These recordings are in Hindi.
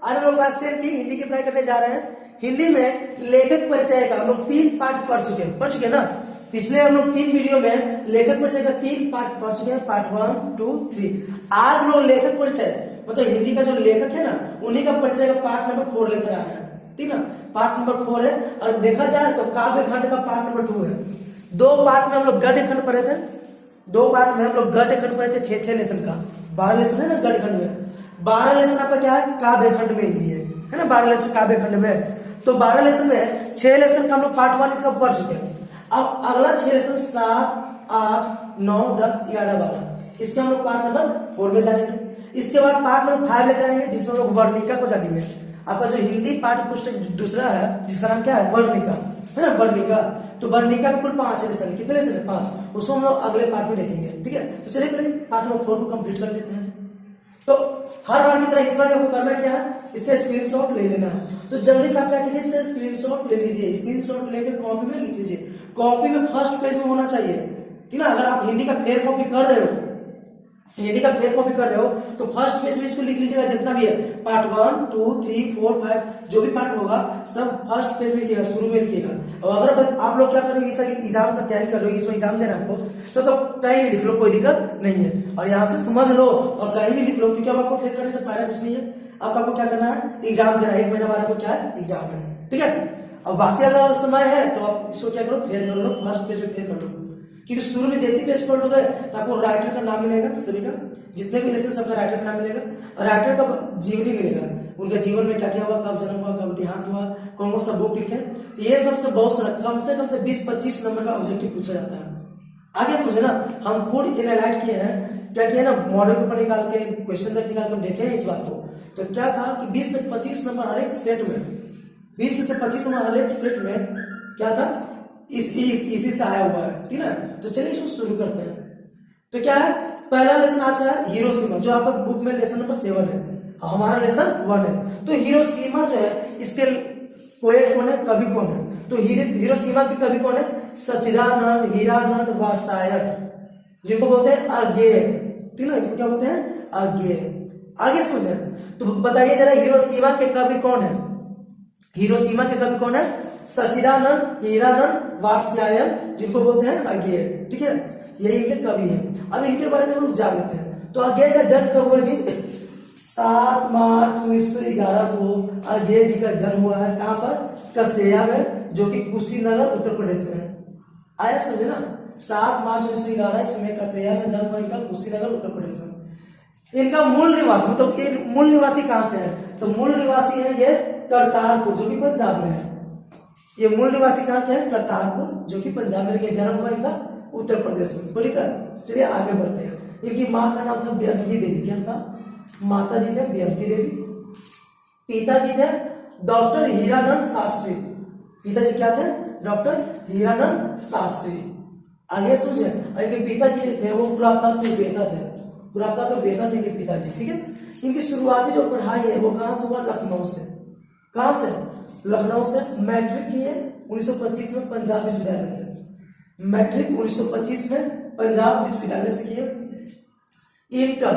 आज हम लोग क्लास 10 की हिंदी की पढ़ाई करने जा रहे हैं। हिंदी में लेखक परिचय का हम लोग 3 पार्ट पढ़ चुके हैं ना। पिछले हम लोग 3 वीडियो में लेखक परिचय का 3 पार्ट पढ़ चुके हैं, पार्ट 1, 2, 3। आज हम लोग लेखक परिचय मतलब हिंदी का जो लेखक है ना, उन्हीं का परिचय का पार्ट नंबर 4 लेकर आए हैं। ठीक है, पार्ट नंबर 4 है। और देखा जाए तो काव्य खंड का पार्ट नंबर 2 है। 2 पार्ट में हम लोग गद्य खंड पढ़े थे। 2 पार्ट में हम लोग गद्य खंड पढ़े थे 6 लेसन का। 12 लेसन है ना गद्य खंड में। 12 लेसन आपका क्या है, काव्य खंड में ही है ना। 12 लेसन काव्य खंड में। तो 12 लेसन में 6 लेसन का हम लोग पार्ट 1 इसका पढ़ चुके हैं। अब अगला 6 लेसन 7, 8, 9, 10, 11, 12 इसके हम लोग पार्ट नंबर 4 में जानेंगे। इसके बाद पार्ट नंबर 5 लेकर आएंगे, जिसमें हम लोग वर्णिका को जानेंगे। आपका जो हिंदी पाठ्य पुस्तक दूसरा है, जिसका नाम क्या है, वर्णिका है ना, वर्णिका। तो वर्णिका में कुल 5 लेसन, कितने लेसन है, 5। उसको हम लोग अगले पार्ट में देखेंगे। ठीक है, तो चलिए पहले पार्ट नंबर 4 को कंप्लीट कर लेते हैं। तो हर बार की तरह इस बार आपको करना क्या है, इसका स्क्रीनशॉट ले लेना है। तो जल्दी से आप क्या कीजिए, इसका स्क्रीनशॉट ले लीजिए। स्क्रीनशॉट लेकर कॉपी में लिख लीजिए। कॉपी में फर्स्ट पेज में होना चाहिए। ठीक है, अगर आप हिंदी का फेयर कॉपी कर रहे हो, तो फर्स्ट पेज में इसको लिख लीजिएगा, जितना भी है पार्ट 1, 2, 3, 4, 5 जो भी पार्ट होगा सब फर्स्ट पेज में लिखिएगा, शुरू में लिखिएगा। और अगर आप लोग क्या कर रहे हो, इस एग्जाम का तैयारी कर रहे हो, इसमें एग्जाम देना आपको, तो कहीं भी लिख लो, कोई दिक्कत नहीं है। और यहाँ से समझ लो और कहीं भी लिख लो, क्योंकि अब आपको फेल करने से फायदा कुछ नहीं है। अब आपको क्या करना है, एग्जाम देना है। 1 महीना बाद आपको क्या है, एग्जाम है। ठीक है, अब बाकी अगर समय है तो आप इसको क्या करो, फेल कर लो, फर्स्ट पेज में फेल कर लो। क्योंकि शुरू में जैसे पेज पढ़ लोगे तो आपको राइटर का नाम मिलेगा, सभी का जितने भी लेसन सबका राइटर का नाम मिलेगा। और राइटर का जीवनी मिलेगा, उनके जीवन में क्या क्या हुआ, कब जन्म हुआ, कब देहांत हुआ, कौन कौन सा बुक लिखे। ये सबसे बहुत सारा कम से कम 20-25 नंबर का ऑब्जेक्टिव पूछा जाता है। आगे समझे ना, हम खुद एनालाइज किए हैं, क्या किया ना, मॉडल पेपर निकाल के, क्वेश्चन बैंक निकाल के हम देखे हैं इस बात को। तो क्या था कि 20 से 25 नंबर हर एक सेट में, 20 से 25 नंबर हर एक सेट में क्या था, इसी से आया हुआ है। ठीक है, तो चलिए इसको शुरू करते हैं। तो क्या है, पहला लेसन आज का है हिरोशिमा, जो आपका बुक में लेसन नंबर 7 है, हमारा लेसन 1 है। तो हिरोशिमा जो है, इसके पोएट कौन है, कवि कौन है। तो हिरोशिमा के कवि कौन है, सच्चिदानंद हीरानंद वात्स्यायन, जिनको बोलते हैं अज्ञेय। ठीक है, इनको क्या बोलते हैं, अज्ञेय। आगे सुने, तो बताइए जरा, हिरोशिमा के कवि कौन है। हिरोशिमा के कवि कौन है, सच्चिदानंद हीरानंद वात्स्यायन, जिनको बोलते हैं अज्ञेय। ठीक है, यही इनके कवि हैं। अब इनके बारे में हम लोग जान लेते हैं। तो अज्ञेय का जन्म कब हुआ जी, 7 मार्च 1911 को अज्ञेय जी का जन्म हुआ है। कहां पर, कसेया में, जो कि कुशीनगर उत्तर प्रदेश में है। आया समझे ना, 7 मार्च 1911 इसमें कसेया में जन्म हुआ इनका, कुशीनगर उत्तर प्रदेश में। इनका मूल निवासी, मतलब ये मूल निवासी कहां पे है, तो मूल निवासी है ये करतारपुर, जो कि पंजाब में है। ये मूल निवासी कहां के हैं, करतारपुर, जो कि पंजाब में। जन्म हुआ इनका उत्तर प्रदेश में। तो ठीक है, चलिए आगे बढ़ते हैं। इनकी माँ का नाम था व्यंती देवी। क्या था, माता जी थे व्यंती देवी। पिताजी थे डॉक्टर हीरानंद शास्त्री। पिताजी क्या थे, डॉक्टर हीरानंद शास्त्री। आगे समझे, इनके पिताजी थे वो पुरातत्ववेत्ता थे, पुरातत्ववेत्ता थे इनके पिताजी। ठीक है, इनकी शुरुआती जो पढ़ाई है वो कहां से हुआ, लखनऊ से। कहां से, लखनऊ से। मैट्रिक किए 1925 में पंजाब विश्वविद्यालय से। मैट्रिक 1925 में पंजाब विश्वविद्यालय से किए। इंटर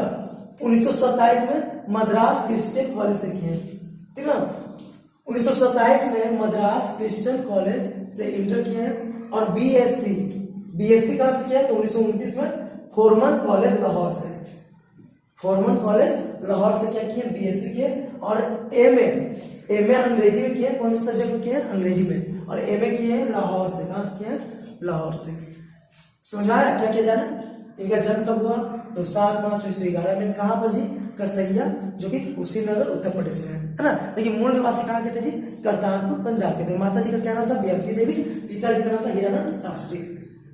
1927 में मद्रास क्रिश्चियन कॉलेज से किए। ठीक है, 1927 में मद्रास क्रिश्चियन कॉलेज से इंटर किए हैं। और बीएससी कहां से किया, तो 1929 में फोरमन कॉलेज लाहौर से। फोरमन कॉलेज लाहौर से क्या किए, बीएससी किए। और एमए अंग्रेजी में किए। कौन से सब्जेक्ट में किए, अंग्रेजी में। और एमए किए हैं लाहौर से। कहां से किए, लाहौर से। समझाया क्या किया जाना। इनका जन्म कब हुआ, तो 7 मार्च 1911 में। कहां पर जी, कसैया, जो कि कुशीनगर उत्तर प्रदेश में है ना। लेकिन मूल निवासी कहां के थे जी, करतारपुर पंजाब के थे। माता जी का क्या नाम था, व्यंती देवी। पिताजी का नाम था हीरानंद शास्त्री।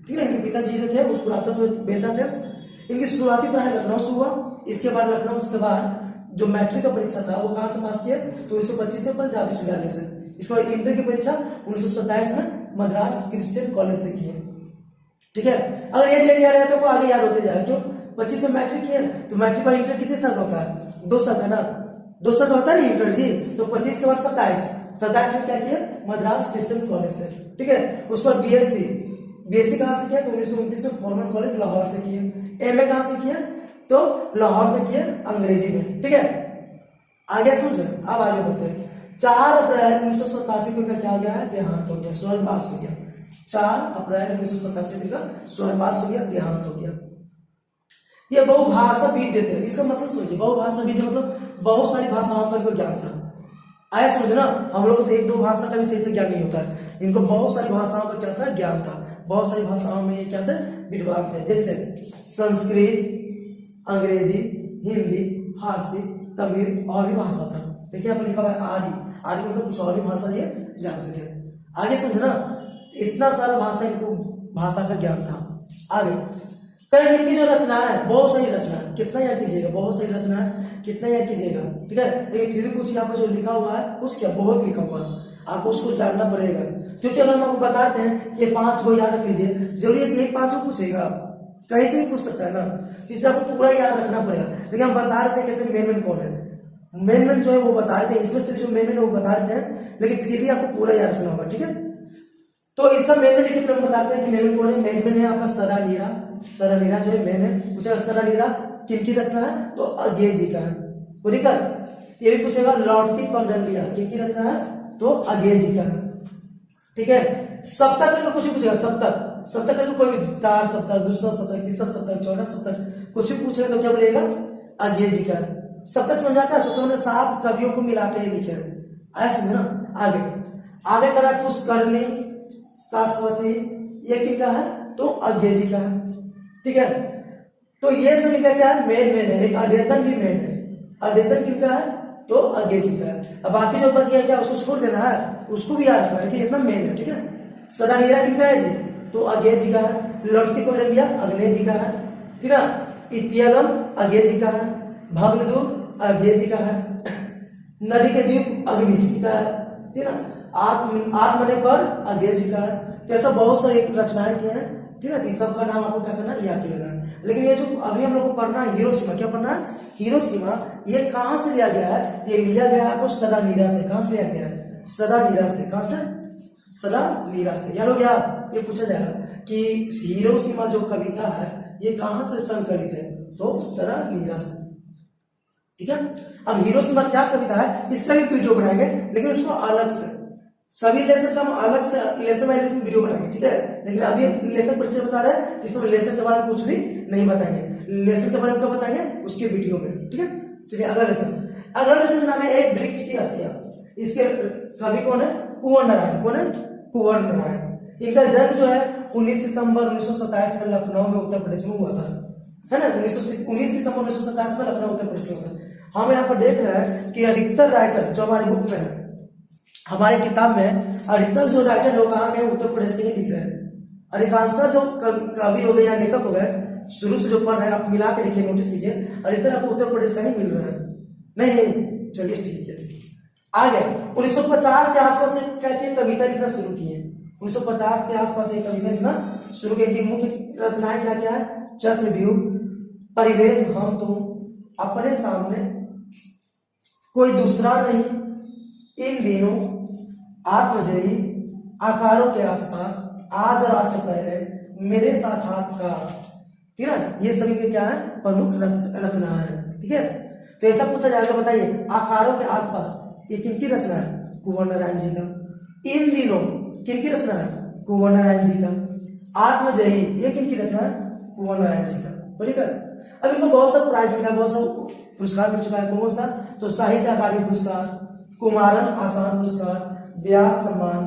ठीक है, इनके पिताजी जो थे वो पुरातत्ववेत्ता थे। इनकी शुरुआती पढ़ाई लखनऊ से हुआ। इसके बाद लखनऊ के बाद जो मैट्रिक का परीक्षा था वो कहां से पास किया, तो 1925 में पंजाब विश्वविद्यालय से। इसके बाद इंटर की परीक्षा 1927 में मद्रास क्रिश्चियन कॉलेज से की है। ठीक है, अगर ये डेट याद है तो आगे याद होते जाए। क्यों, 25 में मैट्रिक किया, तो मैट्रिक और इंटर कितने साल होता है, 2 साल का ना, 2 साल होता है ना इंटर जी। तो 25 के बाद 27 में क्या किया, मद्रास क्रिश्चियन कॉलेज से। ठीक है, उस पर बीएससी कहां से किया, तो 1929 में फॉर्मन कॉलेज लाहौर से किया। एमए कहां से किया, तो लाहौर से किया, अंग्रेजी में। ठीक है, आगे समझ रहे हैं? अब आगे बढ़ते हैं। 4 अप्रैल 1987 को इनका क्या हो गया है? देहांत हो गया, स्वर्गवास हो गया। 4 अप्रैल 1987 को इनका स्वर्गवास हो गया, देहांत हो गया। ये बहुभाषा विद्य थे, इसका मतलब सोचिए, बहुभाषा विद्य मतलब बहुत सारी भाषाओं का इनको ज्ञान था। आया समझ ना? हम लोग को तो एक दो भाषा का भी सही से ज्ञान नहीं होता है, इनको बहुत सारी भाषाओं का क्या था? ज्ञान था। बहुत सारी भाषाओं में ये क्या थे? विद्वान थे। जैसे संस्कृत, अंग्रेजी, हिंदी, फारसी, तमिल और भी भाषा था। देखिए यहाँ पर लिखा हुआ है आदि। आदि मतलब कुछ और भी भाषा ये जानते थे। आगे समझना, इतना सारा भाषा, इनको भाषा का ज्ञान था। आगे करण इनकी जो रचना है, बहुत सारी रचना है, कितना याद कीजिएगा? बहुत सारी रचना है, कितना याद कीजिएगा? ठीक है, लेकिन फिर भी कुछ यहाँ पर जो लिखा हुआ है, कुछ क्या बहुत लिखा हुआ है, आपको उसको जानना पड़ेगा। क्योंकि अगर हम आपको बताते हैं ये 5 को याद रख लीजिए, जरूरी है कि एक 5 को पूछेगा, कहीं से भी पूछ सकता है ना, इससे आपको पूरा याद रखना पड़ेगा। लेकिन हम बता रहे थे कैसे मेन कौन है, मेन जो है वो बता रहे थे, इसमें से जो मेन वो बता रहे थे, लेकिन फिर भी आपको पूरा याद रखना होगा। ठीक है, तो इसका मेन लिखित क्रम बताते हैं कि मेन कौन है। मेन है आपका सरानीरा। सरानीरा जो है मेन है, पूछेगा सरानीरा किनकी रचना है? तो अज्ञे जी का है। ये भी पूछेगा लौटती पगडंडिया किनकी रचना है? तो अज्ञे जी का है। ठीक है, सप्तक करके कुछ पूछेगा, सप्तक, सप्तक करके कोई भी 4 सप्तक, दूसरा सप्तक, तीसरा सप्तक, चौथा सप्तक, कुछ भी पूछेगा तो क्या बोलेगा? अज्ञे जी का। सप्तक समझाता है, सप्तक में 7 कवियों को मिला के लिखे हैं। आया समझे ना? आगे करा पुष्करणी, शाश्वती, ये किनका है? तो अज्ञे जी का है। ठीक है, तो ये सभी का क्या है? मेन है। एक अद्यतन भी मेन है। अद्यतन किनका है? तो अज्ञे जी का है। अब बाकी जो बच गया क्या, उसको छोड़ देना है, उसको भी याद रखना है कि इतना मेन है। ठीक है, सरानीरा किनका है जी? तो अज्ञे जी का है। लौटती पगडंडिया अग्नि जी का है। ठीक है, इत्यलम अज्ञे जी का है। भग्नदूत अज्ञे जी का है। नदी के द्वीप अग्नि जी का है। ठीक है, आत्मने पर अज्ञे जी का है। तो ऐसा बहुत सारी रचनाएं की हैं। ठीक है, तो सबका नाम आपको क्या करना है? याद कर लेना है। लेकिन ये जो अभी हम लोग को पढ़ना है हिरोशिमा, क्या पढ़ना है? हिरोशिमा। ये कहां से लिया गया है? ये लिया गया है आपको सरानीरा से। कहां से लिया गया है? सरानीरा से। कहां से? सरानीरा से। याद हो गया? ये पूछा जाएगा कि हिरोशिमा जो कविता है ये कहां से संकलित है? तो सरानीरा से। ठीक है, अब हिरोशिमा क्या कविता है इसका भी वीडियो बनाएंगे, लेकिन उसको अलग से, सभी लेसन का हम अलग से लेसन बाय लेसन वीडियो बनाएंगे। ठीक है, लेकिन अभी लेखन परिचय बता रहे हैं, इसमें लेसन के बारे में कुछ भी नहीं बताएंगे। लेसन के बारे में क्या बताएंगे? उसके वीडियो में। ठीक है, चलिए अगला लेसन। अगला लेसन नाम है एक वृक्ष की हत्या। इसके कवि कौन है? कुंवर नारायण। कौन है? कुंवर नारायण। इनका जन्म जो है 19 सितंबर 1927 में लखनऊ में उत्तर प्रदेश में हुआ था, है ना? 19 सितंबर 1927 में लखनऊ उत्तर प्रदेश में हुआ था। हम यहाँ पर देख रहे हैं कि अधिकतर राइटर जो हमारे बुक में है, हमारे किताब में अधिकतर जो राइटर लोग कहाँ गए? उत्तर प्रदेश के ही लिख रहे हैं। अधिकांशतः जो कवि हो गए या लेखक हो गए, शुरू से जो पढ़ रहे हैं आप मिला के देखिए, नोटिस कीजिए, अधिकतर आपको उत्तर प्रदेश का ही मिल रहा है। नहीं, चलिए ठीक है। आगे 1950 के आसपास से क्या किए? कविता लिखना शुरू किए। 1950 के आसपास से कविता लिखना शुरू किए। इनकी मुख्य रचनाएं क्या क्या है? चक्रव्यूह, परिवेश, हम तुम, अपने सामने, कोई दूसरा नहीं, इन दिनों, आत्मजयी, आकारों के आसपास, आज और आज से पहले, मेरे साक्षात्कार। ठीक है, ये सभी के क्या है? प्रमुख रचना है। ठीक है, तो ऐसा पूछा जाएगा, बताइए आकारों के आसपास ये किनकी रचना है? कुंवर नारायण जी का। इन दिनों किनकी रचना है? कुंवर नारायण जी का। आत्मजयी ये किनकी रचना है? कुंवर नारायण जी का। ठीक है, अब इनको बहुत सा प्राइज मिला, बहुत सा पुरस्कार मिल चुका है। कौन सा? तो साहित्य अकादमी पुरस्कार, कुमारन आसान पुरस्कार, व्यास सम्मान,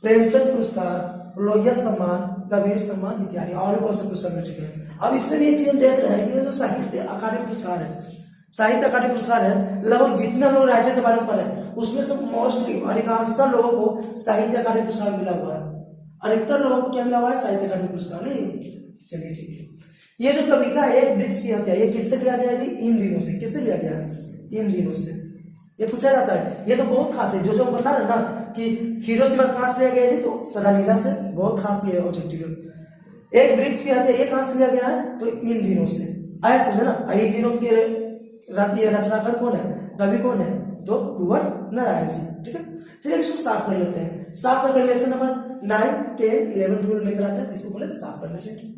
प्रेमचंद पुरस्कार, लोहिया सम्मान, कबीर सम्मान इत्यादि और भी बहुत से पुरस्कार मिल चुके हैं। अब इससे भी एक चीज देख रहे हैं कि जो साहित्य अकादमी पुरस्कार है, साहित्य अकादमी पुरस्कार है, लगभग जितने हम लोग राइटर के बारे में पढ़े उसमें से मोस्टली अधिकांशतः लोगों को साहित्य अकादमी पुरस्कार मिला हुआ है। अधिकतर लोगों को क्या मिला हुआ है? साहित्य अकादमी पुरस्कार। नहीं, चलिए ठीक है। ये जो कविता है एक वृक्ष की हत्या, ये किससे लिया गया है जी? इन दिनों से। किससे लिया गया है? इन दिनों से। ये पूछा जाता है, ये तो बहुत खास है। जो बता रहे ना कि हिरोशिमा कहां से लिया गया है? तो सरानीरा से। बहुत खास ये ऑब्जेक्टिव है। एक वृक्ष की हत्या ये कहां से लिया गया है? तो इन दिनों से। आया समझे ना? इन दिनों के रचनाकार कौन है? कवि कौन है? तो कुंवर नारायण जी। ठीक है, चलिए इसको साफ कर लेते हैं। साफ कर लेसन नंबर 9, 10, 11, 12 लेकर आते हैं, इसको बोले साफ कर लेते हैं।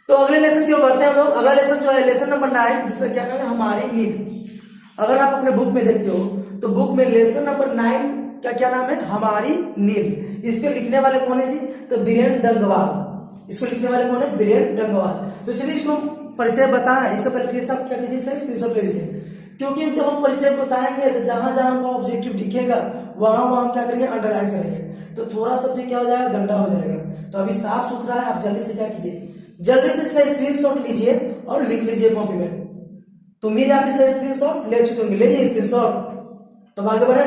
तो अगले लेसन की ओर बढ़ते हैं हम लोग। अगला लेसन जो है लेसन नंबर 9, जिसका क्या नाम है? हमारी नींद। अगर आप अपने बुक में देखते हो तो बुक में लेसन नंबर 9 क्या क्या नाम है, हमारी नींद। इसके लिखने वाले कौन है जी, तो बीरेन डंगवाल। इसको लिखने वाले कौन है, बीरेन डंगवाल। तो चलिए इसको परिचय बताएं, इससे पहले फिर सब क्या कीजिए, स्क्रीनशॉट ले लीजिए, क्योंकि जब हम परिचय बताएंगे तो जहां जहां हमको ऑब्जेक्टिव दिखेगा वहां वहां हम क्या करेंगे, अंडरलाइन करेंगे, तो थोड़ा सा फिर क्या हो जाएगा, गंदा हो जाएगा। तो अभी साफ सुथरा है, आप जल्दी से क्या कीजिए, जल्दी से इसका स्क्रीनशॉट लीजिए और लिख लीजिए कॉपी में। तो मेरे आप इसका स्क्रीनशॉट ले चुके होंगे, ले लीजिए स्क्रीनशॉट। तो आगे बढ़े,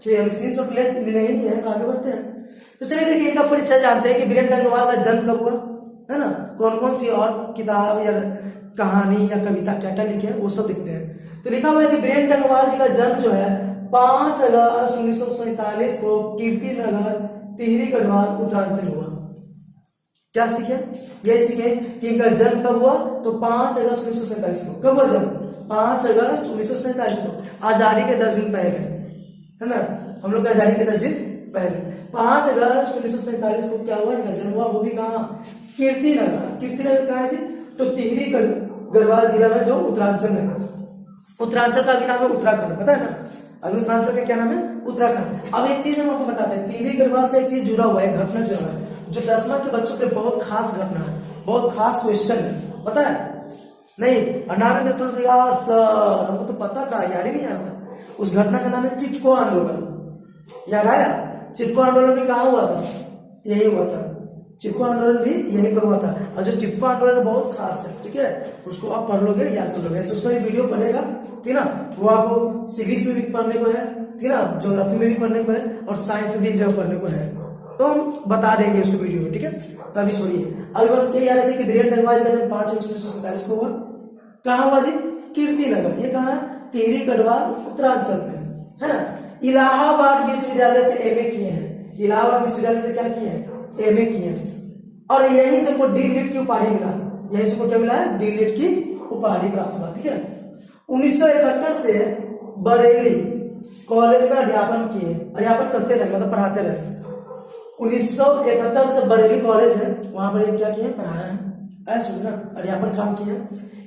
चलिए अब स्क्रीनशॉट ले ही नहीं है, तो आगे बढ़ते हैं। तो चलिए देखिए, इनका परिचय जानते हैं कि बीरेन डंगवाल का जन्म कब हुआ है ना, कौन कौन सी और किताब या कहानी या कविता क्या क्या लिखे हैं वो सब देखते हैं। तो लिखा हुआ है कि बीरेन डंगवाल जी का जन्म जो है 5 अगस्त 1947 को कीर्ति नगर टिहरी गढ़वाल उत्तरांचल हुआ। क्या सीखे, ये सीखे कि इनका जन्म कब हुआ, तो 5 अगस्त 1947 को। कब हुआ जन्म, 5 अगस्त 1947 को, आजादी के 10 दिन पहले, है ना, हम लोग आजादी के 10 दिन पहले 5 अगस्त 1947 को क्या हुआ, इनका जन्म हुआ। वो भी कहाँ, कीर्ति नगर। कीर्ति नगर कहाँ है जी, तो टिहरी गढ़वाल जिला में, जो उत्तरांचल में। उत्तरांचल का भी नाम है उत्तराखंड, पता है ना, अभी उत्तरांचल का क्या नाम है, उत्तराखंड। अब एक चीज हम आपको बताते हैं, टिहरी गढ़वाल से एक चीज जुड़ा हुआ है, घटना जुड़ा है, जो 10वीं के बच्चों के बहुत खास घटना है, बहुत खास क्वेश्चन है, पता है नहीं, सर हमको तो पता था, याद ही नहीं आता। उस घटना का नाम है चिपको आंदोलन। याद आया, चिपको आंदोलन भी कहाँ हुआ था, यही हुआ था, चिपको आंदोलन भी यहीं पर हुआ था। और जो चिपको आंदोलन बहुत खास है, ठीक है, उसको आप पढ़ लोगे, याद कर लोगे, उसका भी वीडियो बनेगा, ठीक है ना, वो आपको सिविक्स में भी पढ़ने को है, ठीक है ना, ज्योग्राफी में भी पढ़ने को है, और साइंस में भी एक जगह पढ़ने को है, तो हम बता देंगे उसको वीडियो में, ठीक है। तो अभी छोड़िए, अभी बस ये याद रखिए कि बीरेन डंगवाल का जन्म 5 अगस्त 1947 को हुआ। कहाँ हुआ जी, कीर्ति नगर, ये कहाँ है, टिहरी गढ़वाल उत्तरांचल में, है ना। इलाहाबाद विश्वविद्यालय से एमए किए हैं, इलाहाबाद विश्वविद्यालय से क्या किए हैं, एमए किए हैं, और यहीं से को डी.लिट की उपाधि मिला, यहीं से को क्या मिला है, डी.लिट की उपाधि प्राप्त हुआ, ठीक है। 1971 से बरेली कॉलेज में अध्यापन किए, अध्यापन करते रहे, मतलब पढ़ाते रहे। 1971 से बरेली कॉलेज है, वहां पर क्या किए, पढ़ाया है, ऐसा ना, अध्यापन काम किया।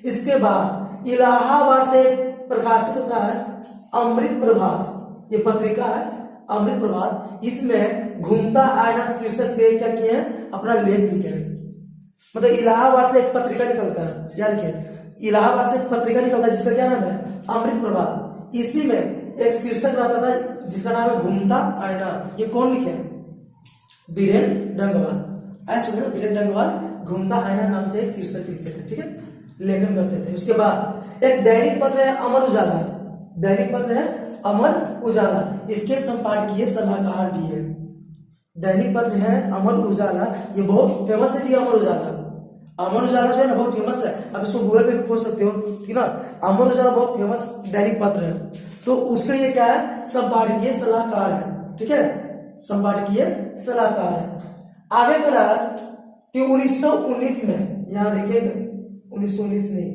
इसके बाद इलाहाबाद से प्रकाशित होता है अमृत प्रभात, ये पत्रिका है अमृत प्रभात, इसमें घूमता आईना शीर्षक से क्या किए हैं, अपना लेख लिखे हैं। मतलब इलाहाबाद से एक पत्रिका निकलता है, क्या लिखे, इलाहाबाद से एक पत्रिका निकलता है जिसका क्या नाम है, अमृत प्रभात। इसी में एक शीर्षक रहता था जिसका नाम है घूमता आईना। ये कौन लिखे, बीरेन डंगवाल, ऐसे सुनो, बीरेन डंगवाल घूमता आईना नाम से एक शीर्षक लिखते थे, ठीक है, लेखन करते थे। उसके बाद एक दैनिक पत्र है अमर उजाला, दैनिक पत्र है अमर उजाला, इसके संपादकीय सलाहकार भी है। दैनिक पत्र है अमर उजाला, ये बहुत फेमस है जी, अमर उजाला। अमर उजाला जो है ना बहुत फेमस है, अब इसको गूगल पे भी खोज सकते हो, ठीक ना। अमर उजाला बहुत फेमस दैनिक पत्र है, तो उसके लिए क्या है, संपादकीय सलाहकार है, ठीक है, संपादकीय सलाहकार है। आगे बढ़ा कि 1919 में, यहाँ देखिएगा 1919 नहीं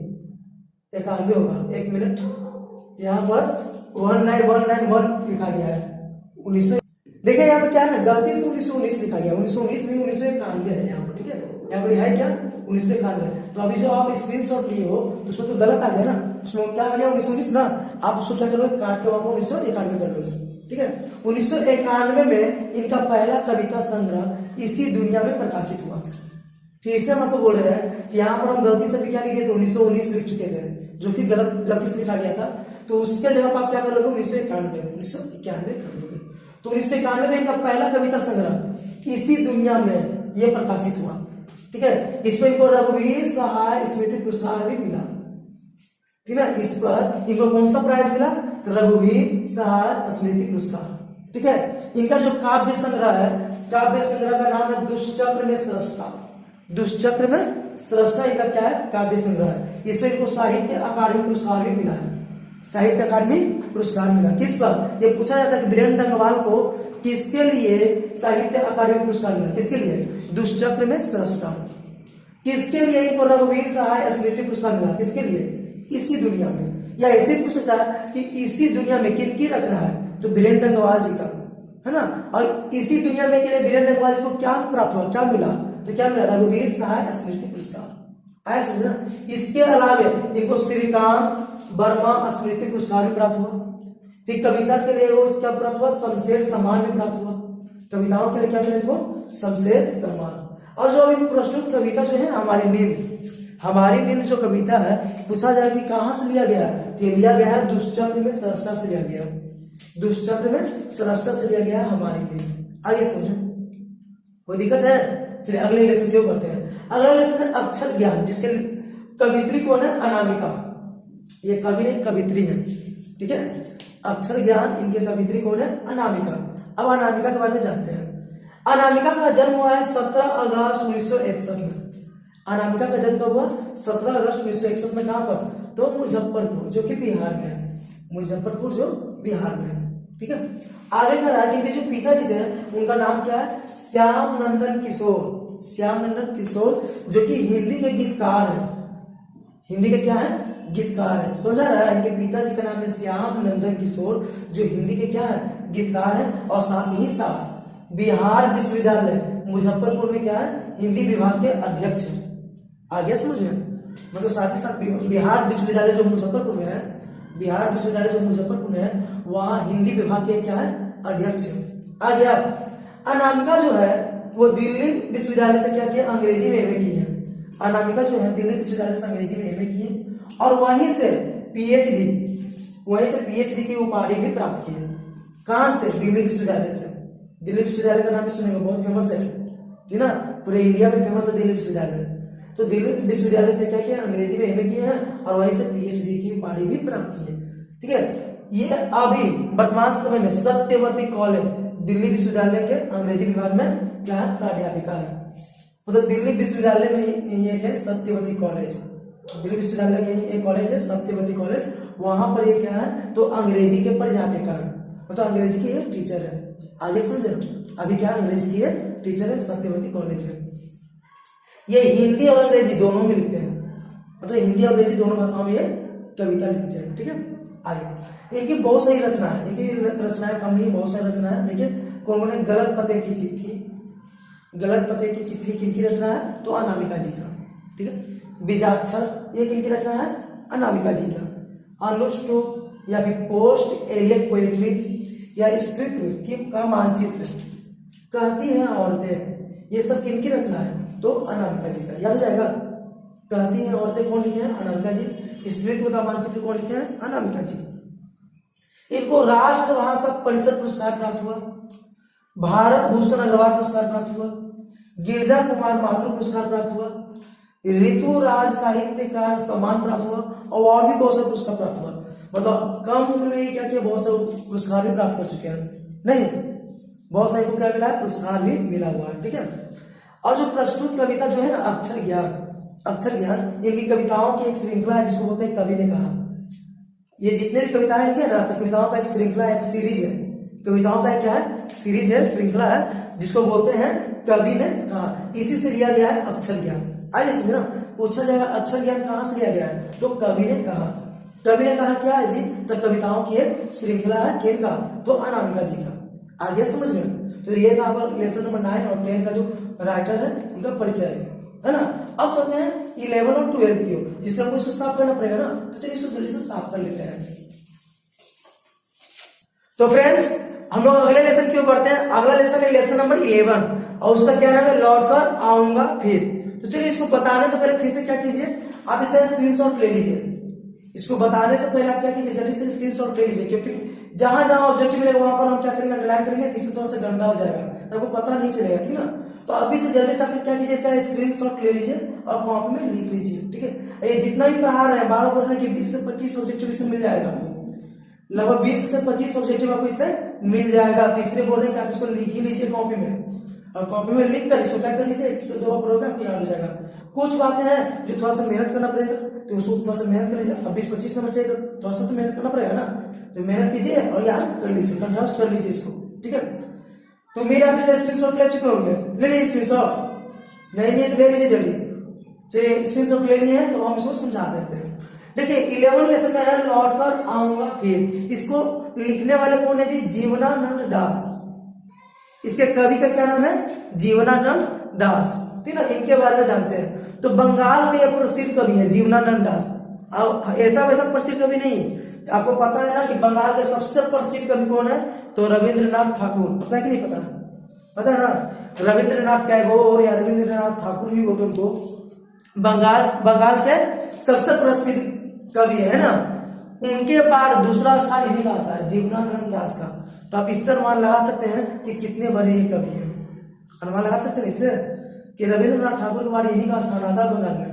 91 होगा, एक मिनट, यहाँ पर 19191 लिखा गया है, 1900। देखिए यहाँ पे क्या है, गलती से 1919 लिखा गया, 1919 नहीं 1991 है यहाँ पर, ठीक है, यहाँ पर है क्या 1991। तो अभी जो आप स्क्रीनशॉट लिए हो तो उसमें तो गलत आ गया ना, उसमें क्या आ गया 1919 ना, आप उसको क्या करोगे, काट के वहां 1991 कर लोगे, ठीक है। 1991 में इनका पहला कविता संग्रह इसी दुनिया में प्रकाशित हुआ। फिर से हम आपको बोल रहे हैं, यहाँ पर हम गलती से भी क्या लिखे थे, 1919 लिख चुके थे, जो कि गलती से लिखा गया था, तो उसके जगह आप क्या कर लोगे, 1991 कर लोगे। तो 1991 में इनका पहला कविता संग्रह इसी दुनिया में ये प्रकाशित हुआ, ठीक है। इसमें इनको रघुवीर सहाय स्मृति पुरस्कार भी मिला, ठीक है। इस पर इनको कौन सा प्राइज मिला, तो रघुवीर सहाय स्मृति पुरस्कार, ठीक है। इनका जो काव्य संग्रह है, काव्य संग्रह का नाम है दुष्चक्र में स्रष्टा, दुष्चक्र में स्रष्टा इनका क्या है, काव्य संग्रह है। इसमें इनको साहित्य अकादमी पुरस्कार भी मिला है, साहित्य अकादमी पुरस्कार मिला। किस पर, ये पूछा जाता है कि बीरेन डंगवाल को किसके लिए साहित्य अकादमी पुरस्कार मिला, किसके लिए, दुष्चक्र में स्रष्टा। किसके लिए इनको रघुवीर सहाय स्मृति पुरस्कार मिला, किसके लिए, इसी दुनिया में, या ऐसे पूछ सकता है कि इसी दुनिया में किनकी रचना है, तो बीरेन डंगवाल जी का, है ना। और इसी दुनिया में के लिए बीरेन डंगवाल जी को क्या प्राप्त हुआ, क्या मिला, तो क्या मिला, रघुवीर सहाय स्मृति पुरस्कार, आया समझना। इसके अलावा इनको श्रीकांत वर्मा स्मृति पुरस्कार भी प्राप्त हुआ। फिर कविता के लिए वो क्या प्राप्त हुआ, शमशेर सम्मान भी प्राप्त हुआ। कविताओं के लिए क्या मिला इनको, शमशेर सम्मान। और जो अभी प्रस्तुत कविता जो है हमारी नींद जो कविता है, पूछा जाए कि कहां से लिया गया है, तो लिया गया है दुष्चक्र में सरष्टा से लिया गया, दुष्चक्र में सरष्टा से लिया गया हमारी नींद। आगे समझो, कोई दिक्कत है? चलिए अगले लेसन क्यों करते हैं। अगला लेसन है अक्षर ज्ञान, जिसके कवित्री कौन है, अनामिका। ये कवि नहीं कवित्री है, ठीक है। अक्षर ज्ञान इनके कवित्री कौन है, अनामिका। अब अनामिका के बारे में जानते हैं। अनामिका का जन्म हुआ है 17 अगस्त 1961 में। अनामिका का जन्म कब हुआ, 17 अगस्त 1961 में। कहां पर, तो मुजफ्फरपुर, जो कि बिहार में है। मुजफ्फरपुर जो बिहार में है, ठीक है। आगे का है इनके जो पिताजी थे उनका नाम क्या है, श्याम नंदन किशोर। श्याम नंदन किशोर जो कि हिंदी के गीतकार है, हिंदी के क्या है, गीतकार है। समझा रहा है, इनके पिताजी का नाम है श्याम नंदन किशोर, जो हिंदी के क्या है, गीतकार है। और साथ ही साथ बिहार विश्वविद्यालय मुजफ्फरपुर में क्या है, हिंदी विभाग के अध्यक्ष है। आ गया समझ में, मतलब साथ ही साथ बिहार विश्वविद्यालय जो मुजफ्फरपुर में है, बिहार विश्वविद्यालय जो मुजफ्फरपुर में है, वहां हिंदी विभाग के क्या है, अध्यक्ष है। आ गया। अनामिका जो है वो दिल्ली विश्वविद्यालय से क्या किया, अंग्रेजी में एमए की है। अनामिका जो है दिल्ली विश्वविद्यालय से अंग्रेजी में एमए की है, और वहीं से पीएचडी की उपाधि भी प्राप्त की है। कहां से, दिल्ली विश्वविद्यालय से। दिल्ली विश्वविद्यालय का नाम भी सुनेंगे, बहुत फेमस है ना, पूरे इंडिया में फेमस है दिल्ली विश्वविद्यालय। तो दिल्ली विश्वविद्यालय से क्या किया, अंग्रेजी में एमए किए हैं, और वहीं से पीएचडी की उपाधि भी प्राप्त की है, ठीक है। ये अभी वर्तमान समय में सत्यवती कॉलेज, दिल्ली विश्वविद्यालय के अंग्रेजी विभाग में क्या है, प्राध्यापिका है। मतलब दिल्ली विश्वविद्यालय में ये है सत्यवती कॉलेज, दिल्ली विश्वविद्यालय के एक कॉलेज है सत्यवती कॉलेज, वहां पर ये क्या है, तो अंग्रेजी के प्राध्यापिका है, मतलब अंग्रेजी की एक टीचर है। आगे समझे, अभी क्या अंग्रेजी की एक टीचर है सत्यवती कॉलेज में। ये हिंदी और अंग्रेजी दोनों में लिखते हैं, मतलब हिंदी और अंग्रेजी दोनों भाषाओं में ये कविता लिखते हैं, ठीक है। आगे इनकी बहुत सारी रचना है, इनकी रचनाएं कम नहीं, बहुत सारी रचना है। देखिए कौन कौन है, गलत पते की चिट्ठी, गलत पते की चिट्ठी किनकी रचना है, तो अनामिका जी का, ठीक है। बीजाक्षर ये किनकी रचना है, अनामिका जी का। अनुष्टुप या फिर पोस्ट एरियल पोएट्री या स्त्रीत्व की का मानचित्र, कहती हैं औरतें, ये सब किनकी रचना है, तो अनामिका जी का। याद हो जाएगा, कहती हैं औरतें कौन लिखे हैं, अनामिका जी। स्त्रीत्व का मानचित्र कौन लिखे हैं, अनामिका जी। इनको राष्ट्र भाषा परिषद पुरस्कार प्राप्त हुआ, भारत भूषण अग्रवाल पुरस्कार प्राप्त हुआ, गिरजा कुमार माथुर पुरस्कार प्राप्त हुआ, ऋतुराज साहित्यकार सम्मान प्राप्त हुआ, और भी बहुत सारे पुरस्कार प्राप्त हुआ। मतलब कम उम्र में क्या किया, बहुत सारे पुरस्कार भी प्राप्त कर चुके हैं, नहीं बहुत सारे को क्या मिला है, पुरस्कार भी मिला हुआ है, ठीक है। और जो प्रस्तुत कविता जो है ना, अक्षर ज्ञान, अक्षर ज्ञान इनकी कविताओं की एक श्रृंखला है, जिसको बोलते हैं कवि ने कहा। ये जितने भी कविताएं लिखे ना, तो कविताओं का एक श्रृंखला, एक सीरीज है, कविताओं का क्या है, सीरीज है, श्रृंखला है, जिसको बोलते हैं कवि ने कहा। इसी से लिया गया है अक्षर ज्ञान। आइए समझना, पूछा जाएगा अक्षर ज्ञान कहां से लिया गया है, तो कवि ने कहा। कवि ने कहा क्या है जी, तो कविताओं की एक श्रृंखला है, किनका, तो अनामिका जी का। आगे समझ में, तो ये था लेसन नंबर 9 और 10 का जो राइटर है उनका परिचय है ना। अब चलते हैं 11 और 12 की ओर, जिसमें हमको इसको साफ करना पड़ेगा ना, तो चलिए इसको जल्दी से साफ कर लेते हैं। तो फ्रेंड्स हम लोग अगले लेसन की ओर बढ़ते हैं। अगला लेसन है लेसन नंबर 11, और उसका क्या नाम है, लौटकर आऊंगा फिर। तो चलिए इसको बताने से पहले फिर से क्या कीजिए, आप इसे स्क्रीनशॉट ले लीजिए। इसको बताने से पहले आप क्या कीजिए, जल्दी से स्क्रीनशॉट ले लीजिए, क्योंकि जहां जहां ऑब्जेक्टिव मिलेगा वहां पर हम क्या करेंगे, अंडरलाइन करेंगे, इससे थोड़ा सा गंदा हो जाएगा, तब आपको पता नहीं चलेगा, ठीक ना। तो अभी से जल्दी से आप क्या कीजिए, इसका स्क्रीनशॉट ले लीजिए और कॉपी में लिख लीजिए, ठीक है। ये जितना भी पढ़ा रहे हैं 12 पढ़ने के 20 से 25 ऑब्जेक्टिव इससे मिल जाएगा आपको, लगभग 20 से 25 ऑब्जेक्टिव आपको इससे मिल जाएगा। तो इसलिए बोल रहे हैं कि आप इसको लिख ही लीजिए कॉपी में, और कॉपी में लिख कर इसको क्या कर लीजिए, 102 बार पढ़ोगे आपको याद हो जाएगा। कुछ बातें हैं जो थोड़ा सा मेहनत करना पड़ेगा, तो उसको थोड़ा सा मेहनत कर लीजिए। अब 20-25 नंबर चाहिए तो थोड़ा सा तो मेहनत करना पड़ेगा ना, तो मेहनत कीजिए और याद कर लीजिए, कंठस्थ कर लीजिए इसको, ठीक है। तो मेरे आप इसे स्क्रीनशॉट ले चुके होंगे, ले लीजिए स्क्रीनशॉट, नहीं लिए तो ले लीजिए जल्दी। चलिए स्क्रीनशॉट ले लिए हैं तो हम इसको समझा देते हैं। देखिए 11 लेसन में है लौटकर आऊंगा फिर। इसको लिखने वाले कौन है जी, जीवनानंद दास। इसके कवि का क्या नाम है, जीवनानंद दास। ठीक है ना, इनके बारे में जानते हैं। तो बंगाल के प्रसिद्ध कवि है जीवनानंद दास। ऐसा वैसा प्रसिद्ध कवि नहीं, आपको पता है ना कि बंगाल के सबसे प्रसिद्ध कवि कौन है, तो रविंद्रनाथ ठाकुर। पता है कि नहीं पता? पता है ना, रविंद्रनाथ टैगोर या रविंद्रनाथ ठाकुर भी बोलते उनको। बंगाल के सबसे प्रसिद्ध कवि है ना, उनके बाद दूसरा स्थान इन्हीं का आता है, जीवनानंद दास का। तो आप इससे अनुमान लगा सकते हैं कि कितने बड़े ये कवि हैं। अनुमान लगा सकते हैं इससे कि रविंद्रनाथ ठाकुर के बाद इन्हीं का स्थान आता है बंगाल में।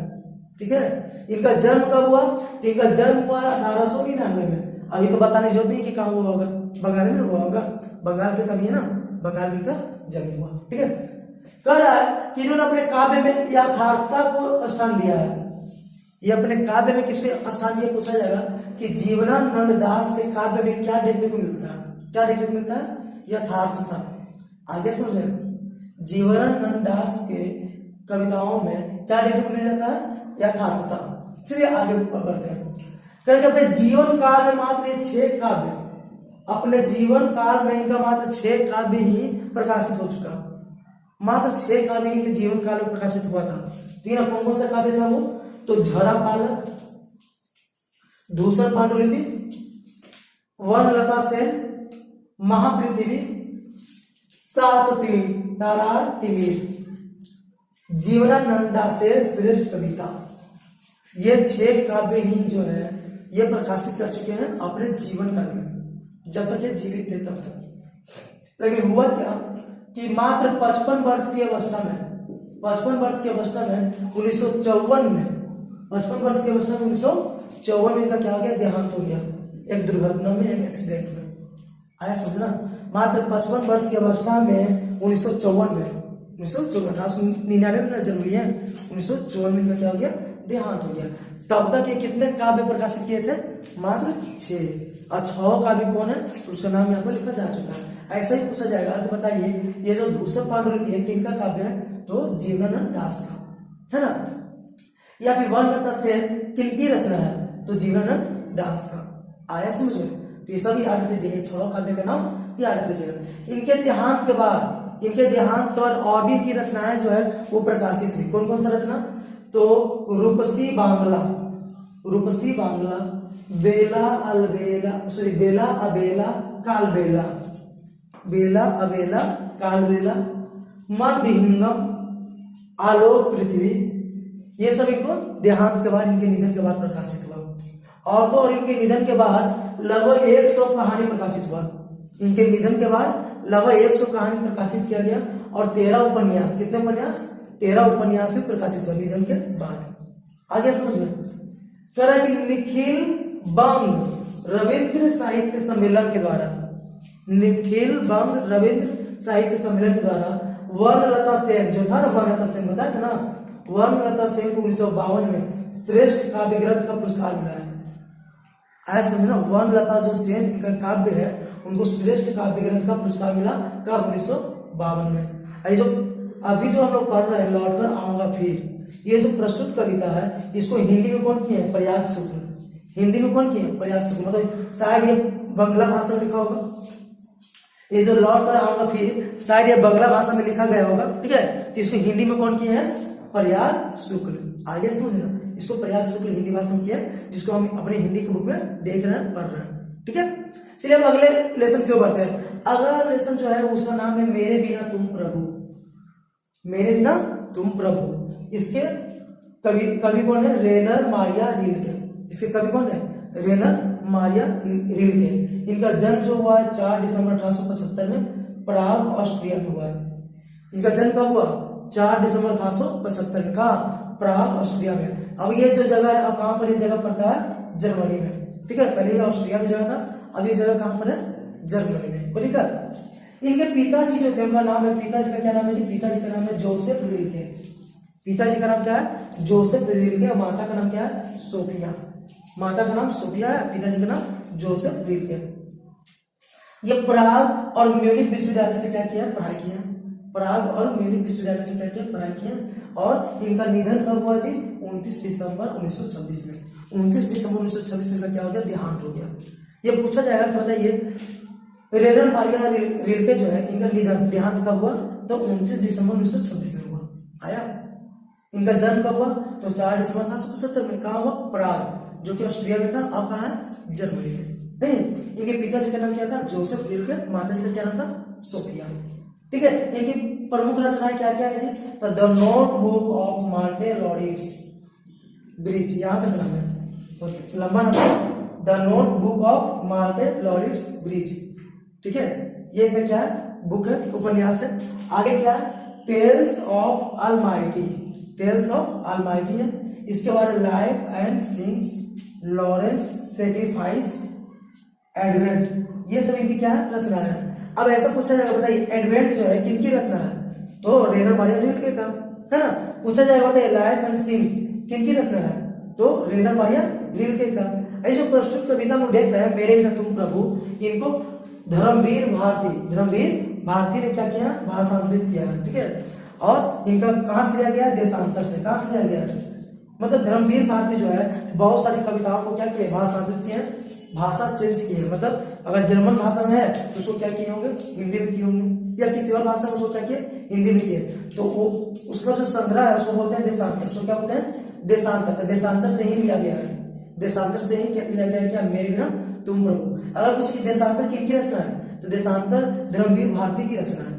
ठीक है, इनका जन्म कब हुआ? इनका जन्म हुआ 1899 में। अभी तो बताने जरूरत नहीं कि कहाँ हुआ होगा, बंगाल में हुआ होगा। बंगाल के कवि है ना, बंगाल में इनका जन्म हुआ। ठीक है, कह रहा है कि इन्होंने अपने काव्य में यथार्थता को स्थान दिया है। ये अपने काव्य में किसको स्थान दिया, पूछा जाएगा कि जीवनानंद दास के काव्य में क्या देखने को मिलता है? क्या देखने को मिलता है? यथार्थता। आगे समझे, जीवनानंद दास के कविताओं में क्या देखने को मिल जाता है? यथार्थता। चलिए आगे बढ़ते हैं। करेंगे अपने जीवन काल में मात्र 6 काव्य, अपने जीवन काल में इनका मात्र 6 काव्य ही प्रकाशित हो चुका। मात्र 6 काव्य इनके जीवन काल में प्रकाशित हुआ था। तीन कौन कौन सा काव्य था वो? तो झरा पालक, धूसर पांडुलिपि, वनलता सेन, महापृथ्वी, सात तारार तिमिर, जीवनानंद दास से श्रेष्ठ कविता। ये 6 काव्य ही जो है ये प्रकाशित कर चुके हैं अपने जीवन काल में, जब तक ये जीवित थे तब तक। लेकिन हुआ क्या कि मात्र 55 वर्ष की अवस्था में 1954 में 55 वर्ष की अवस्था में 1954 में इनका क्या हो गया? देहांत हो गया, एक दुर्घटना में, एक एक्सीडेंट में। आया समझना, मात्र 55 वर्ष की अवस्था में 1954 में 1899 में जन्म लिया, 1954 में इनका क्या हो गया? देहांत हो गया। तब तक ये कितने काव्य प्रकाशित किए थे? मात्र 6। और 6 काव्य कौन है? तो उसका नाम यहाँ पर लिखा जा चुका है। ऐसा ही पूछा जाएगा कि बताइए ये जो धूसर पांडुलिपि है किनका काव्य है? तो जीवनानंद दास का, है ना। या फिर वनलता सेन किनकी रचना है? तो जीवनानंद दास का। आया समझ में? तो ये सब याद रखिएगा, 6 काव्य का नाम याद रखिएगा। इनके देहांत के बाद और भी इनकी रचनाएं जो है वो प्रकाशित हुई। कौन कौन सा रचना? तो रूपसी बांग्ला, बेला अबेला कालबेला, मन विहंगम, आलोक पृथ्वी, ये सब इनको देहांत के बाद, इनके निधन के बाद प्रकाशित हुआ। और तो और इनके निधन के बाद लगभग 100 कहानी प्रकाशित हुआ। इनके निधन के बाद लगभग 100 कहानी प्रकाशित किया गया और 13 उपन्यास, कितने उपन्यास? 13 उपन्यास से प्रकाशित हुआ निधन के बाद। आगे समझ में कह रहा है कि निखिल बंग रविंद्र साहित्य सम्मेलन के द्वारा, वनलता सेन जो था ना, वनलता सेन बताया था ना, वनलता सेन को 1952 में श्रेष्ठ काव्य ग्रंथ का पुरस्कार मिला है। आया समझना, वनलता जो सेन इनका काव्य है उनको श्रेष्ठ काव्य ग्रंथ का पुरस्कार मिला कब? 1952 में। जो अभी जो हम लोग पढ़ रहे हैं लौटकर आऊंगा फिर, ये जो प्रस्तुत कविता है इसको हिंदी में कौन किए हैं? प्रयाग शुक्ल। हिंदी में कौन किए हैं? प्रयाग शुक्ल। मतलब शायद ये बंगला भाषा में लिखा होगा। ये जो लौटकर आऊंगा फिर शायद ये बंगला भाषा में लिखा गया होगा। ठीक है, तो इसको हिंदी में कौन किए हैं? प्रयाग शुक्ल। आगे समझना, इसको प्रयाग शुक्ल हिंदी भाषा में किया, जिसको हम अपने हिंदी की बुक में देख रहे हैं, पढ़ रहे हैं। ठीक है, चलिए हम अगले लेसन क्यों बढ़ते हैं। अगला लेसन जो है उसका नाम है मेरे बिना तुम प्रभु। मेरे बिना तुम प्रभु। इसके कवि कौन है? रेनर मारिया रिल्के। इसके कवि कौन है? रेनर मारिया रिल्के। इनका जन्म जो हुआ है 4 दिसंबर 1875 में प्राग ऑस्ट्रिया में हुआ है। इनका जन्म कब हुआ? 4 दिसंबर 1875 में। कहा? प्राग ऑस्ट्रिया में। अब ये जो जगह है, अब कहां पर ये जगह पड़ता है? जर्मनी में। ठीक है, पहले ये ऑस्ट्रिया में जगह था, अब ये जगह कहां पर है? जर्मनी में। ठीक है, इनके पिताजी जो थे उनका नाम है, पिताजी का क्या नाम है जी? पिताजी का नाम है जोसेफ रिल्के। पिताजी का नाम क्या है? Joseph Rilke. और माता का नाम क्या है? सोफिया। माता का नाम सोफिया है, पिताजी का नाम जोसेफ रिल्के। ये प्राग और म्यूनिख विश्वविद्यालय से क्या किया? पढ़ाई किया। प्राग और म्यूनिख विश्वविद्यालय से क्या किया? पढ़ाई किया। और इनका निधन कब हुआ जी? 29 दिसंबर 1926 में। 29 दिसंबर 1926 में क्या हो गया? देहांत हो गया। ये पूछा जाएगा कि बताइए रेनर मारिया रिल्के जो है इनका निधन देहांत कब हुआ? तो 29 दिसंबर 1926 में हुआ। आया। इनका जन्म कब हुआ? तो 4 दिसंबर 1875 में। कहाँ हुआ? प्राग, जो कि ऑस्ट्रिया में था। अब कहाँ है? जर्मनी में। नहीं, इनके पिताजी का नाम क्या था? जोसेफ रीलके। माताजी का क्या नाम था? सोफिया। ठीक है। इनकी प्रमुख रचनाएं क्या क्या है जी? तो the notebook of Malte Laurids Brigge, यहाँ तक नाम है, लंबा नाम है, the notebook of Malte Laurids Brigge. ठीक है, ये फिर क्या है? बुक है, उपन्यास है। आगे क्या है? Tales of almighty, tales of almighty है। इसके बाद life and sings Lawrence sacrifice advent, ये सभी की क्या है? रचना है। अब ऐसा पूछा जाएगा, बताइए एडवेंट जो है किनकी रचना है? तो रेनर मारिया रिल्के का, है ना। पूछा जाएगा, बताइए लाइफ एंड सिंग्स किनकी रचना है? तो रेनर मारिया रिल्के का। ये जो प्रस्तुत कविता हम देख रहे हैं, मेरे बिना तुम प्रभु, इनको धर्मवीर भारती ने क्या किया? भाषांतरित किया है। ठीक है, और इनका कहां से लिया गया? देशांतर से। कहां से लिया गया? मतलब धर्मवीर भारती जो है बहुत सारी कविताओं को क्या किया? भाषांतरित किया, भाषा चेंज की है। मतलब अगर जर्मन भाषा में है तो उसको क्या किए होंगे? हिंदी में किए होंगे, या किसी और भाषा में उसको क्या किए? हिंदी में किए। तो वो उसका जो संग्रह है उसको बोलते हैं देशांतर। उसको क्या बोलते हैं? देशांतर। तो देशांतर से ही लिया गया है, देशांतर से ही क्या लिया गया है? क्या? मेरे बिना तुम प्रभु। अगर कुछ देशांतर किनकी रचना है? तो देशांतर धर्मवीर भारती की रचना है।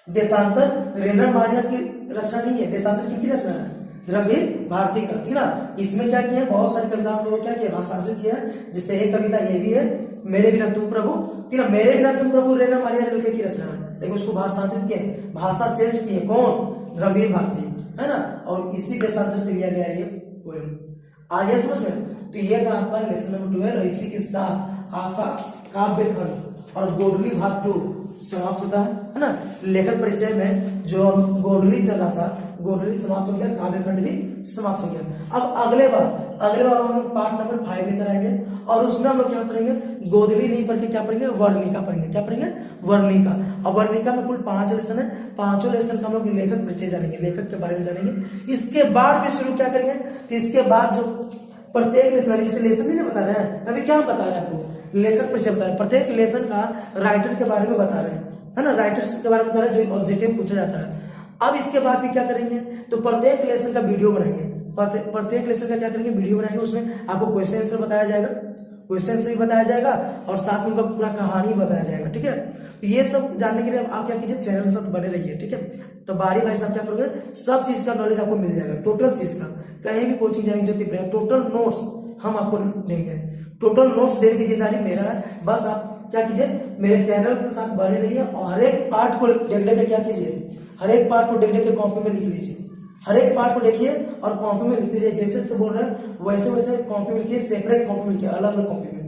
देशांतर रेनर मारिया की रचना नहीं है, देशांतर किनकी रचना है? धर्मवीर भारती का। ठीक ना। इसमें क्या किया? बहुत सारी कविताओं को क्या किया? भाषांतरित किया है। जिससे एक कविता ये भी है, मेरे बिना तुम प्रभु। ठीक है, मेरे बिना तुम प्रभु रेनर मारिया रिल्के की रचना है, लेकिन उसको भाषांतरित किया, भाषा चेंज की है। कौन? धर्मवीर भारती, है ना। और इसी देशांतर से लिया गया ये पोएम। आ गया समझ में? तो ये था आपका लेसन नंबर 12। और इसी के साथ आपका काव्य खंड और गोडली भाग 2 समाप्त होता है ना। लेखक परिचय में जो गोडली चल रहा था, गोडली समाप्त हो गया, काव्य खंड भी समाप्त हो गया। अब अगले बार हम लोग पार्ट नंबर 5 लेकर आएंगे, और उसमें हम लोग क्या पढ़ेंगे? गोडली नहीं पढ़ के क्या पढ़ेंगे? वर्णिका पढ़ेंगे। क्या पढ़ेंगे? वर्णिका। और वर्णिका में कुल 5 लेसन है। 5 लेसन का हम लोग लेखक परिचय जानेंगे, लेखक के बारे में जानेंगे। इसके बाद फिर शुरू क्या करेंगे? तो इसके बाद जो प्रत्येक लेसन, जिससे लेसन नहीं बता रहे हैं अभी, क्या बता रहे हैं आपको? लेखक परिचय बता रहे हैं। प्रत्येक लेसन का राइटर के बारे में बता रहे हैं, है ना। राइटर के बारे में बता रहे हैं, जो ऑब्जेक्टिव पूछा जाता है। अब इसके बाद भी क्या करेंगे? तो प्रत्येक लेसन का वीडियो बनाएंगे। प्रत्येक लेसन का क्या करेंगे? वीडियो बनाएंगे। उसमें आपको क्वेश्चन आंसर बताया जाएगा, क्वेश्चन भी बताया जाएगा, और साथ में उनका पूरा कहानी बताया जाएगा। ठीक है, तो ये सब जानने के लिए आप क्या कीजिए? चैनल के साथ बने रहिए। ठीक है, तो बारी बारी से आप क्या करोगे? सब चीज का नॉलेज आपको मिल जाएगा, टोटल चीज का। कहीं भी कोचिंग जाने की जरूरत नहीं, टोटल नोट्स हम आपको देंगे। टोटल नोट्स देने की जिम्मेदारी मेरा है। बस आप क्या कीजिए? मेरे चैनल के साथ बने रहिए, और हर एक पार्ट को देख देख क्या कीजिए? हर एक पार्ट को देख देख के कॉपी में लिख लीजिए। हर एक पार्ट को देखिए और कॉपी में लिख लीजिए। जैसे से बोल रहे हैं वैसे वैसे कॉपी में लिखिए, सेपरेट कॉपी में लिखिए, अलग अलग कॉपी में।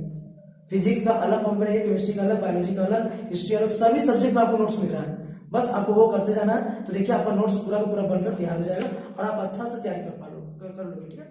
फिजिक्स का अलग कॉपी में, केमिस्ट्री का अलग, बायोलॉजी का अलग, हिस्ट्री अलग, सभी सब्जेक्ट में आपको नोट्स मिल रहा है। बस आपको वो करते जाना है। तो देखिए आपका नोट्स पूरा का पूरा बनकर तैयार हो जाएगा, और आप अच्छा से तैयारी कर लोगे। ठीक है।